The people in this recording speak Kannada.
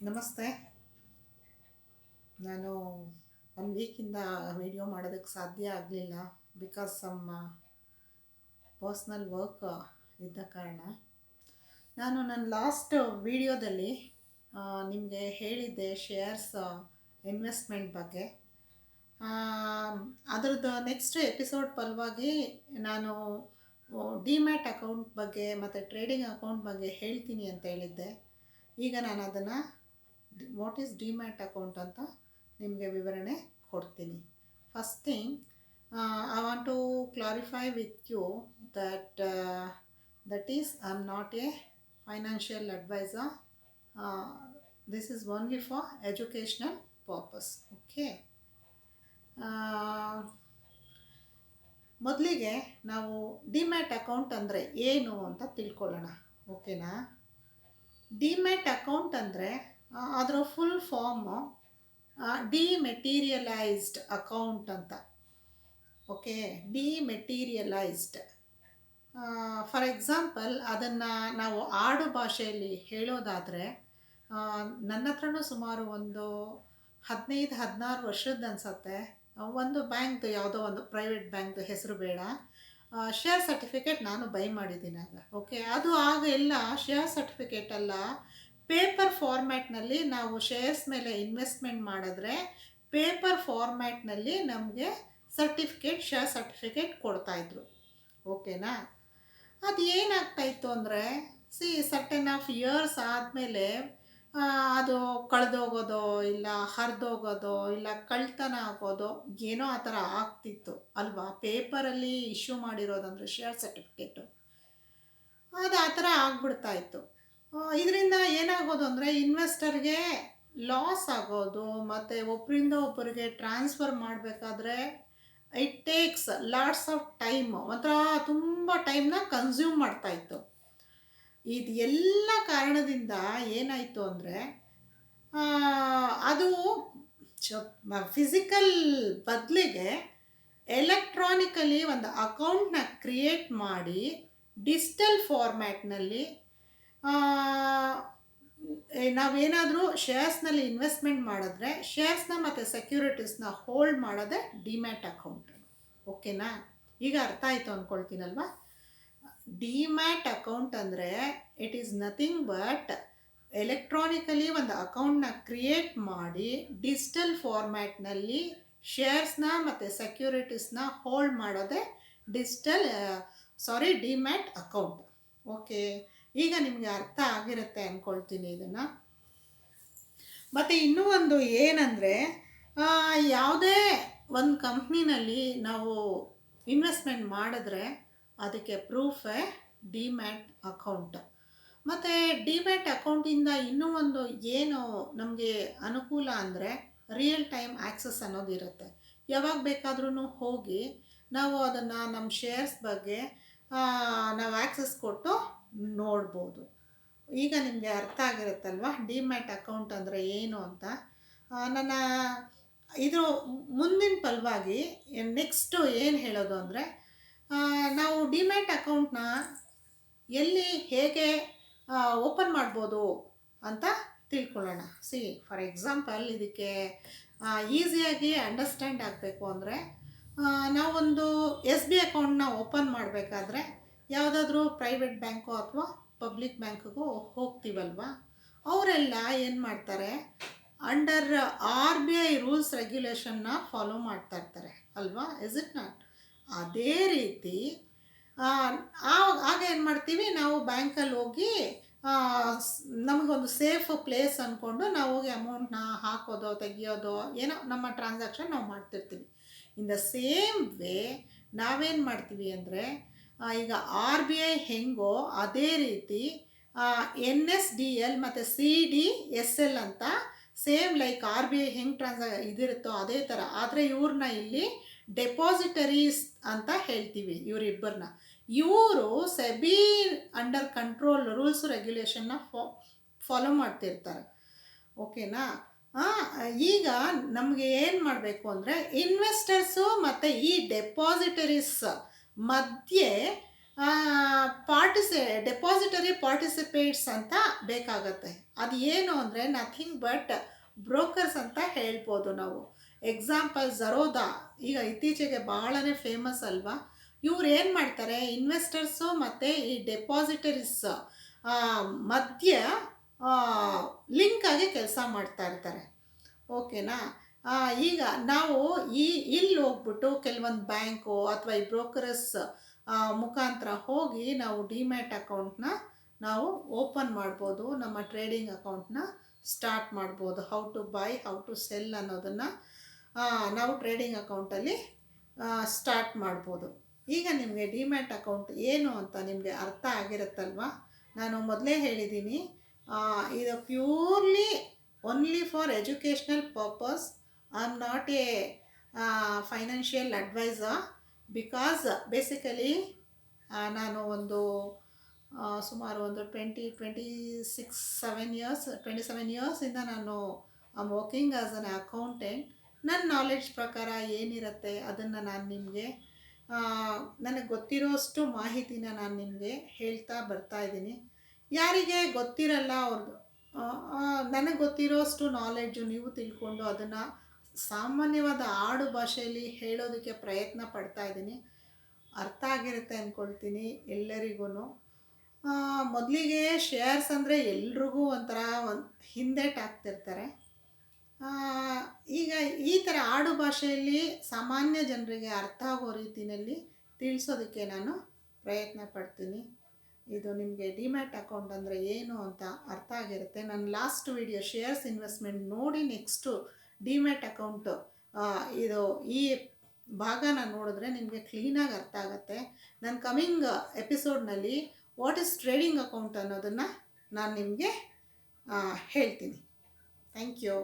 ನಮಸ್ತೆ. ನಾನು 1 ವೀಕಿಂದ ವಿಡಿಯೋ ಮಾಡೋದಕ್ಕೆ ಸಾಧ್ಯ ಆಗಲಿಲ್ಲ. ಬಿಕಾಸ್ ಸಮ್ ಪರ್ಸ್ನಲ್ ವರ್ಕ್ ಇದ್ದ ಕಾರಣ. ನಾನು ನನ್ನ ಲಾಸ್ಟ್ ವಿಡಿಯೋದಲ್ಲಿ ನಿಮಗೆ ಹೇಳಿದ್ದೆ ಶೇರ್ಸ್ ಇನ್ವೆಸ್ಟ್ಮೆಂಟ್ ಬಗ್ಗೆ. ಅದರದ್ದು ನೆಕ್ಸ್ಟ್ ಎಪಿಸೋಡ್ ಫಲವಾಗಿ ನಾನು ಡಿಮ್ಯಾಟ್ ಅಕೌಂಟ್ ಬಗ್ಗೆ ಮತ್ತು ಟ್ರೇಡಿಂಗ್ ಅಕೌಂಟ್ ಬಗ್ಗೆ ಹೇಳ್ತೀನಿ ಅಂತ ಹೇಳಿದ್ದೆ. ಈಗ ನಾನು ಅದನ್ನು ವಾಟ್ ಈಸ್ ಡಿಮ್ಯಾಟ್ ಅಕೌಂಟ್ ಅಂತ ನಿಮಗೆ ವಿವರಣೆ ಕೊಡ್ತೀನಿ. First thing, I want to clarify with you that is I am not a financial advisor. This is only for educational purpose. Okay. ಮೊದಲಿಗೆ ನಾವು ಡಿಮ್ಯಾಟ್ ಅಕೌಂಟ್ ಅಂದರೆ ಏನು ಅಂತ ತಿಳ್ಕೊಳ್ಳೋಣ. ಓಕೆನಾ? ಡಿಮ್ಯಾಟ್ ಅಕೌಂಟ್ ಅಂದರೆ ಅದರ ಫುಲ್ ಫಾರ್ಮು ಡಿಮೆಟೀರಿಯಲೈಸ್ಡ್ ಅಕೌಂಟ್ ಅಂತ. ಓಕೆ, ಡಿಮೆಟೀರಿಯಲೈಸ್ಡ್. ಫಾರ್ ಎಕ್ಸಾಂಪಲ್ ಅದನ್ನು ನಾವು ಆಡು ಭಾಷೆಯಲ್ಲಿ ಹೇಳೋದಾದರೆ, ನನ್ನ ಹತ್ರನೂ ಸುಮಾರು ಒಂದು 15-16 ವರ್ಷದ ಅನಿಸತ್ತೆ ಒಂದು ಬ್ಯಾಂಕ್ದು, ಯಾವುದೋ ಒಂದು ಪ್ರೈವೇಟ್ ಬ್ಯಾಂಕ್ದು ಹೆಸರು ಬೇಡ, ಶೇರ್ ಸರ್ಟಿಫಿಕೇಟ್ ನಾನು ಬೈ ಮಾಡಿದ್ದೀನಿ ಆಗ. ಓಕೆ, ಅದು ಆಗ ಎಲ್ಲ ಶೇರ್ ಸರ್ಟಿಫಿಕೇಟ್ ಅಲ್ಲ, ಪೇಪರ್ ಫಾರ್ಮ್ಯಾಟ್ನಲ್ಲಿ ನಾವು ಶೇರ್ಸ್ ಮೇಲೆ ಇನ್ವೆಸ್ಟ್ಮೆಂಟ್ ಮಾಡಿದ್ರೆ ಪೇಪರ್ ಫಾರ್ಮ್ಯಾಟ್ನಲ್ಲಿ ನಮಗೆ ಶೇರ್ ಸರ್ಟಿಫಿಕೇಟ್ ಕೊಡ್ತಾಯಿದ್ರು. ಓಕೆನಾ? ಅದು ಏನಾಗ್ತಾಯಿತ್ತು ಅಂದರೆ, ಸರ್ಟನ್ ಆಫ್ ಇಯರ್ಸ್ ಆದಮೇಲೆ ಅದು ಕಳೆದೋಗೋದೋ ಇಲ್ಲ ಹರಿದೋಗೋದೋ ಇಲ್ಲ ಕಳ್ತನ ಆಗೋದೋ ಏನೋ ಆ ಥರ ಆಗ್ತಿತ್ತು ಅಲ್ವಾ. ಪೇಪರಲ್ಲಿ ಇಶ್ಯೂ ಮಾಡಿರೋದಂದರೆ ಶೇರ್ ಸರ್ಟಿಫಿಕೇಟು ಅದು ಆ ಥರ ಆಗ್ಬಿಡ್ತಾಯಿತ್ತು. ಇದರಿಂದ ಏನಾಗೋದು ಅಂದರೆ ಇನ್ವೆಸ್ಟರ್ಗೆ ಲಾಸ್ ಆಗೋದು, ಮತ್ತು ಒಬ್ಬರಿಂದ ಒಬ್ಬರಿಗೆ ಟ್ರಾನ್ಸ್ಫರ್ ಮಾಡಬೇಕಾದ್ರೆ it takes lots of time, ಒಂಥರ ತುಂಬ ಟೈಮ್ನ ಕನ್ಸ್ಯೂಮ್ ಮಾಡ್ತಾಯಿತ್ತು. ಇದು ಎಲ್ಲ ಕಾರಣದಿಂದ ಏನಾಯಿತು ಅಂದರೆ ಅದು ಫಿಸಿಕಲ್ ಬದಲಿಗೆ ಎಲೆಕ್ಟ್ರಾನಿಕಲಿ ಒಂದು ಅಕೌಂಟ್ನ ಕ್ರಿಯೇಟ್ ಮಾಡಿ ಡಿಜಿಟಲ್ ಫಾರ್ಮ್ಯಾಟ್ನಲ್ಲಿ ನಾವೇನಾದರೂ ಶೇರ್ಸ್ನಲ್ಲಿ ಇನ್ವೆಸ್ಟ್ಮೆಂಟ್ ಮಾಡಿದ್ರೆ ಶೇರ್ಸ್ನ ಮತ್ತು ಸೆಕ್ಯೂರಿಟೀಸ್ನ ಹೋಲ್ಡ್ ಮಾಡೋದೇ ಡಿಮ್ಯಾಟ್ ಅಕೌಂಟ್. ಓಕೆನಾ? ಈಗ ಅರ್ಥ ಆಯಿತು ಅಂದ್ಕೊಳ್ತೀನಲ್ವ. ಡಿಮ್ಯಾಟ್ ಅಕೌಂಟ್ ಅಂದರೆ it is nothing but electronically ಒಂದು ಅಕೌಂಟ್ನ ಕ್ರಿಯೇಟ್ ಮಾಡಿ ಡಿಜಿಟಲ್ ಫಾರ್ಮ್ಯಾಟ್ನಲ್ಲಿ ಶೇರ್ಸ್ನ ಮತ್ತು ಸೆಕ್ಯೂರಿಟೀಸ್ನ ಹೋಲ್ಡ್ ಮಾಡೋದೇ ಡಿಮ್ಯಾಟ್ ಅಕೌಂಟ್. ಓಕೆ, ಈಗ ನಿಮಗೆ ಅರ್ಥ ಆಗಿರುತ್ತೆ ಅಂದ್ಕೊಳ್ತೀನಿ ಇದನ್ನು. ಮತ್ತು ಇನ್ನೂ ಒಂದು ಏನಂದರೆ, ಯಾವುದೇ ಒಂದು ಕಂಪ್ನಿನಲ್ಲಿ ನಾವು ಇನ್ವೆಸ್ಟ್ಮೆಂಟ್ ಮಾಡಿದ್ರೆ ಅದಕ್ಕೆ ಪ್ರೂಫೇ ಡಿಮ್ಯಾಟ್ ಅಕೌಂಟ್. ಮತ್ತು ಡಿಮ್ಯಾಟ್ ಅಕೌಂಟಿಂದ ಇನ್ನೂ ಒಂದು ಏನು ನಮಗೆ ಅನುಕೂಲ ಅಂದರೆ ರಿಯಲ್ ಟೈಮ್ ಆ್ಯಕ್ಸಸ್ ಅನ್ನೋದಿರುತ್ತೆ. ಯಾವಾಗ ಬೇಕಾದ್ರೂ ಹೋಗಿ ನಾವು ಅದನ್ನು ನಮ್ಮ ಶೇರ್ಸ್ ಬಗ್ಗೆ ನಾವು ಆ್ಯಕ್ಸಸ್ ಕೊಟ್ಟು ನೋಡ್ಬೋದು. ಈಗ ನಿಮಗೆ ಅರ್ಥ ಆಗಿರುತ್ತಲ್ವ ಡಿಮ್ಯಾಟ್ ಅಕೌಂಟ್ ಅಂದರೆ ಏನು ಅಂತ. ನನ್ನ ಇದು ಮುಂದಿನ ಫಲವಾಗಿ ನೆಕ್ಸ್ಟು ಏನು ಹೇಳೋದು ಅಂದರೆ, ನಾವು ಡಿಮ್ಯಾಟ್ ಅಕೌಂಟ್ನ ಎಲ್ಲಿ ಹೇಗೆ ಓಪನ್ ಮಾಡ್ಬೋದು ಅಂತ ತಿಳ್ಕೊಳ್ಳೋಣ. ಫಾರ್ ಎಕ್ಸಾಂಪಲ್ ಇದಕ್ಕೆ ಈಸಿಯಾಗಿ ಅಂಡರ್ಸ್ಟ್ಯಾಂಡ್ ಆಗಬೇಕು ಅಂದರೆ, ನಾವೊಂದು SB ಅಕೌಂಟ್ನ ಓಪನ್ ಮಾಡಬೇಕಾದ್ರೆ ಯಾವುದಾದ್ರೂ ಪ್ರೈವೇಟ್ ಬ್ಯಾಂಕು ಅಥವಾ ಪಬ್ಲಿಕ್ ಬ್ಯಾಂಕ್ಗೂ ಹೋಗ್ತೀವಲ್ವ, ಅವರೆಲ್ಲ ಏನು ಮಾಡ್ತಾರೆ, ಅಂಡರ್ RBI ರೂಲ್ಸ್ ರೆಗ್ಯುಲೇಷನ್ನ ಫಾಲೋ ಮಾಡ್ತಾ ಇರ್ತಾರೆ ಅಲ್ವಾ. Is it not? ಅದೇ ರೀತಿ ಆಗ ಏನು ಮಾಡ್ತೀವಿ, ನಾವು ಬ್ಯಾಂಕಲ್ಲಿ ಹೋಗಿ ನಮಗೊಂದು ಸೇಫ್ ಪ್ಲೇಸ್ ಅಂದ್ಕೊಂಡು ನಾವು ಹೋಗಿ ಅಮೌಂಟ್ನ ಹಾಕೋದೋ ತೆಗಿಯೋದೋ ಏನೋ ನಮ್ಮ ಟ್ರಾನ್ಸಾಕ್ಷನ್ ನಾವು ಮಾಡ್ತಿರ್ತೀವಿ. ಇನ್ ದ ಸೇಮ್ ವೇ ನಾವೇನು ಮಾಡ್ತೀವಿ ಅಂದರೆ, ಈಗ RBI ಹೆಂಗೋ ಅದೇ ರೀತಿ NSDL ಮತ್ತು CDSL ಅಂತ ಸೇಮ್ ಲೈಕ್ RBI ಹೆಂಗೆ ಇದಿರುತ್ತೋ ಅದೇ ಥರ. ಆದರೆ ಇವ್ರನ್ನ ಇಲ್ಲಿ ಡೆಪಾಸಿಟರೀಸ್ ಅಂತ ಹೇಳ್ತೀವಿ ಇವರಿಬ್ಬರನ್ನ. ಇವರು ಸೆಬಿ ಅಂಡರ್ ಕಂಟ್ರೋಲ್ ರೂಲ್ಸ್ ರೆಗ್ಯುಲೇಷನ್ನ ಫಾಲೋ ಮಾಡ್ತಿರ್ತಾರೆ. ಓಕೆನಾ? ಈಗ ನಮಗೆ ಏನು ಮಾಡಬೇಕು ಅಂದರೆ, ಇನ್ವೆಸ್ಟರ್ಸು ಮತ್ತು ಈ ಡೆಪಾಸಿಟರೀಸ್ ಮಧ್ಯೆ ಡೆಪಾಸಿಟರಿ ಪಾರ್ಟಿಸಿಪೇಟ್ಸ್ ಅಂತ ಬೇಕಾಗತ್ತೆ. ಅದು ಏನು ಅಂದರೆ ನಥಿಂಗ್ ಬಟ್ ಬ್ರೋಕರ್ಸ್ ಅಂತ ಹೇಳ್ಬೋದು ನಾವು. ಎಕ್ಸಾಂಪಲ್ ಝರೋದಾ ಈಗ ಇತ್ತೀಚೆಗೆ ಭಾಳನೇ ಫೇಮಸ್ ಅಲ್ವಾ. ಇವ್ರು ಏನು ಮಾಡ್ತಾರೆ, ಇನ್ವೆಸ್ಟರ್ಸು ಮತ್ತು ಈ ಡೆಪಾಸಿಟರೀಸ್ ಮಧ್ಯ ಲಿಂಕ್ ಆಗಿ ಕೆಲಸ ಮಾಡ್ತಾ ಇರ್ತಾರೆ. ಓಕೆನಾ. ಈಗ ನಾವು ಇಲ್ಲಿ ಹೋಗ್ಬಿಟ್ಟು ಕೆಲವೊಂದು ಬ್ಯಾಂಕು ಅಥವಾ ಈ ಬ್ರೋಕರಸ್ ಮುಖಾಂತರ ಹೋಗಿ ನಾವು ಡಿಮ್ಯಾಟ್ ಅಕೌಂಟ್ನ ನಾವು ಓಪನ್ ಮಾಡ್ಬೋದು. ನಮ್ಮ ಟ್ರೇಡಿಂಗ್ ಅಕೌಂಟ್ನ ಸ್ಟಾರ್ಟ್ ಮಾಡ್ಬೋದು. How to buy, how to sell ಅನ್ನೋದನ್ನು ನಾವು ಟ್ರೇಡಿಂಗ್ ಅಕೌಂಟಲ್ಲಿ ಸ್ಟಾರ್ಟ್ ಮಾಡ್ಬೋದು. ಈಗ ನಿಮಗೆ ಡಿಮ್ಯಾಟ್ ಅಕೌಂಟ್ ಏನು ಅಂತ ನಿಮಗೆ ಅರ್ಥ ಆಗಿರುತ್ತಲ್ವ. ನಾನು ಮೊದಲೇ ಹೇಳಿದ್ದೀನಿ, ಇದು purely only for educational purpose. I am not a financial advisor. Because basically ನಾನು ಒಂದು ಸುಮಾರು ಒಂದು 27 ಇಯರ್ಸಿಂದ ನಾನು ವರ್ಕಿಂಗ್ ಆ್ಯಸ್ ಅನ್ ಅಕೌಂಟೆಂಟ್. ನನ್ನ ನಾಲೆಡ್ಜ್ ಪ್ರಕಾರ ಏನಿರುತ್ತೆ ಅದನ್ನು ನಾನು ನಿಮಗೆ ನನಗೆ ಗೊತ್ತಿರೋಷ್ಟು ಮಾಹಿತಿನ ನಾನು ನಿಮಗೆ ಹೇಳ್ತಾ ಬರ್ತಾಯಿದ್ದೀನಿ. ಯಾರಿಗೆ ಗೊತ್ತಿರಲ್ಲ ಅವ್ರದ್ದು ನನಗೆ ಗೊತ್ತಿರೋಷ್ಟು ನಾಲೆಡ್ಜು ನೀವು ತಿಳ್ಕೊಂಡು ಅದನ್ನು ಸಾಮಾನ್ಯವಾದ ಆಡು ಭಾಷೆಯಲ್ಲಿ ಹೇಳೋದಕ್ಕೆ ಪ್ರಯತ್ನ ಪಡ್ತಾಯಿದ್ದೀನಿ. ಅರ್ಥ ಆಗಿರುತ್ತೆ ಅಂದ್ಕೊಳ್ತೀನಿ ಎಲ್ಲರಿಗೂ. ಮೊದಲಿಗೆ ಶೇರ್ಸ್ ಅಂದರೆ ಎಲ್ರಿಗೂ ಒಂಥರ ಹಿಂದೇಟಾಗ್ತಿರ್ತಾರೆ. ಈಗ ಈ ಥರ ಆಡು ಭಾಷೆಯಲ್ಲಿ ಸಾಮಾನ್ಯ ಜನರಿಗೆ ಅರ್ಥ ಆಗೋ ರೀತಿಯಲ್ಲಿ ತಿಳಿಸೋದಕ್ಕೆ ನಾನು ಪ್ರಯತ್ನ ಪಡ್ತೀನಿ. ಇದು ನಿಮಗೆ ಡಿಮ್ಯಾಟ್ ಅಕೌಂಟ್ ಅಂದರೆ ಏನು ಅಂತ ಅರ್ಥ ಆಗಿರುತ್ತೆ. ನನ್ನ ಲಾಸ್ಟ್ ವಿಡಿಯೋ ಶೇರ್ಸ್ ಇನ್ವೆಸ್ಟ್ಮೆಂಟ್ ನೋಡಿ ನೆಕ್ಸ್ಟು ಡಿಮ್ಯಾಟ್ ಅಕೌಂಟು ಇದು ಈ ಭಾಗನ ನೋಡಿದ್ರೆ ನಿಮಗೆ ಕ್ಲೀನಾಗಿ ಅರ್ಥ ಆಗುತ್ತೆ. ನನ್ನ ಕಮಿಂಗ್ ಎಪಿಸೋಡ್ನಲ್ಲಿ ವಾಟ್ ಈಸ್ ಟ್ರೇಡಿಂಗ್ ಅಕೌಂಟ್ ಅನ್ನೋದನ್ನು ನಾನು ನಿಮಗೆ ಹೇಳ್ತೀನಿ. Thank you.